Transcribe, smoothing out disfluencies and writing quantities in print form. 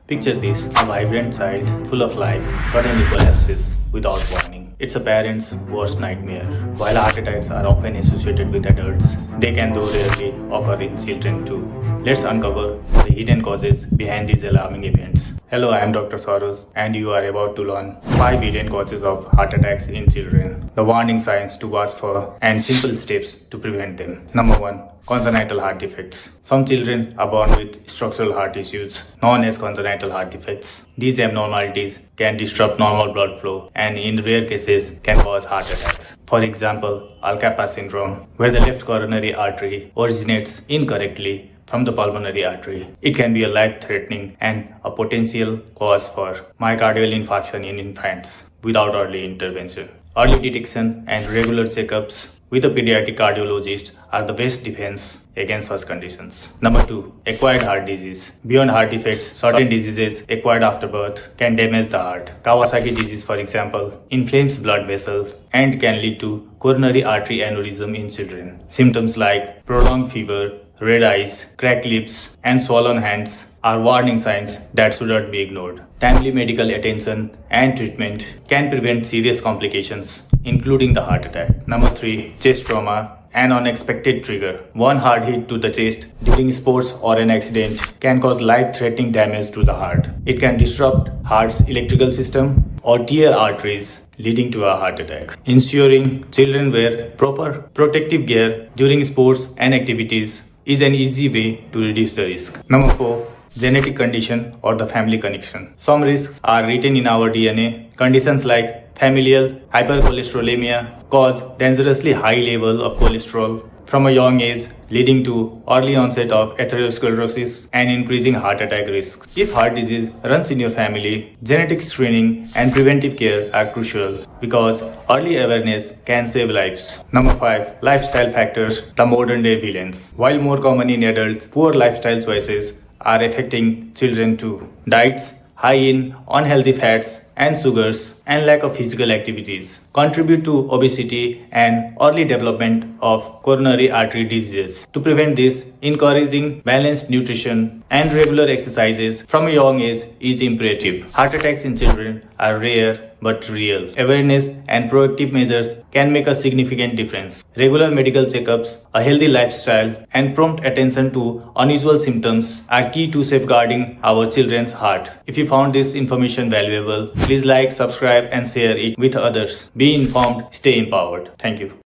Picture this, a vibrant child full of life suddenly collapses without warning. It's a parent's worst nightmare. While heart attacks are often associated with adults, they can though rarely occur in children too. Let's uncover the hidden causes behind these alarming events. Hello, I am Dr. Soros, and you are about to learn 5 hidden causes of heart attacks in children, the warning signs to watch for, and simple steps to prevent them. Number 1. Congenital heart defects. Some children are born with structural heart issues known as congenital heart defects. These abnormalities can disrupt normal blood flow and in rare cases can cause heart attacks. For example, Alcapa syndrome, where the left coronary artery originates incorrectly from the pulmonary artery. It can be a life-threatening and a potential cause for myocardial infarction in infants without early intervention. Early detection and regular checkups with a pediatric cardiologist are the best defense against such conditions. Number 2. Acquired heart disease. Beyond heart defects, certain diseases acquired after birth can damage the heart. Kawasaki disease, for example, inflames blood vessels and can lead to coronary artery aneurysm in children. Symptoms like prolonged fever, red eyes, cracked lips, and swollen hands are warning signs that should not be ignored. Timely medical attention and treatment can prevent serious complications, including the heart attack. Number 3. Chest trauma, an unexpected trigger. One hard hit to the chest during sports or an accident can cause life-threatening damage to the heart. It can disrupt heart's electrical system or tear arteries, leading to a heart attack. Ensuring children wear proper protective gear during sports and activities is an easy way to reduce the risk. Number 4. Genetic condition or the family connection. Some risks are written in our DNA. Conditions like familial hypercholesterolemia cause dangerously high level of cholesterol from a young age, leading to early onset of atherosclerosis and increasing heart attack risk. If heart disease runs in your family, genetic screening and preventive care are crucial because early awareness can save lives. Number 5. Lifestyle factors, the modern day villains. While more common in adults, poor lifestyle choices are affecting children too. Diets high in unhealthy fats and sugars and lack of physical activities contribute to obesity and early development of coronary artery diseases. To prevent this, encouraging balanced nutrition and regular exercises from a young age is imperative. Heart attacks in children are rare but real. Awareness and proactive measures can make a significant difference. Regular medical checkups, a healthy lifestyle, and prompt attention to unusual symptoms are key to safeguarding our children's heart. If you found this information valuable, please like, subscribe, and share it with others. Be informed, stay empowered. Thank you.